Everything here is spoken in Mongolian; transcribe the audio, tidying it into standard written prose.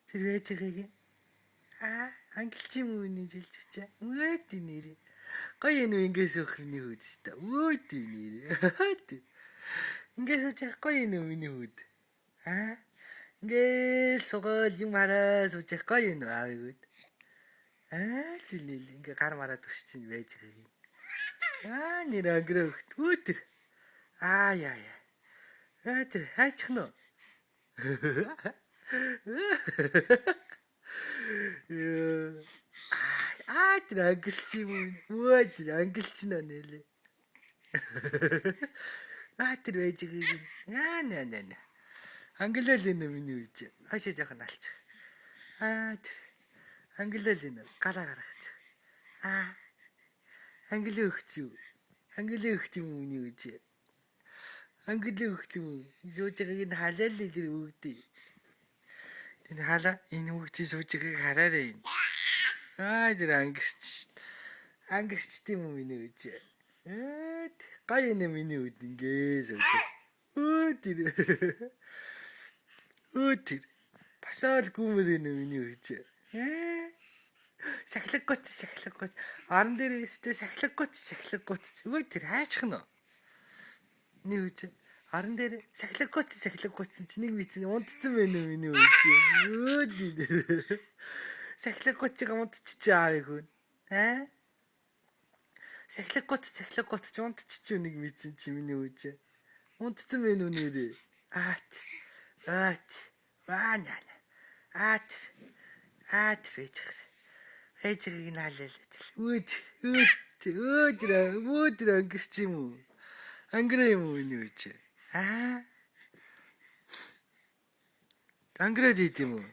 Тэр байж байгааг. Ангилч юм уу нэ жилж чаа. Өөд нэрээ. Гоё юм ингээс өхрний хүүд ч та. Өөд нэрээ. Ингээс үчих гоё юм миний хүүд. Ингээл сугаал юм хараа суучих гоё юм аавууд. Дэлэл ингээ гар мараад өсч чинь байж байгааг. Нэр ангирахт өөдөр. Яа. Тэр хайчих нь. Тэр ангилч юм уу? Тэр ангилч нэлээ. Тэр байж байгааг. Ангилал энэ миний үеч. Хашаа жоохон алчих. Тэр ангилал энэ гараа гаргаж. Ангилаа өгч юу? Ангилаа өгч юм миний үеч. Ангилаа өгч юм. Жууж байгааг нь халаал л тэр өгдөө. Энэ халаа энэ өгчий сууж байгааг хараарай. Тэр ангирч тийм үү миний үеч. Гоё энэ миний үд ингээс тэр басаал гүмэр энэ миний үеч. Шахлаггоч. Аран дээр өстэй шахлаггоч. Өө тэр хайчих нь. Миний үеч. Аран дээр шахлаггоч чи нэг бицэн унтцсан байна уу миний үеч. Шахлаггочийг унтчих аавыг хүн. Шахлаггоч чи унтчих чи нэг бицэн чи миний үеч. Унтцсан байна уу нэрээ. Ээжийг нь халаалаа. Өөдөр ангирч юм уу? Ангираа юм уу миний үеч? Ангираад идэм үү?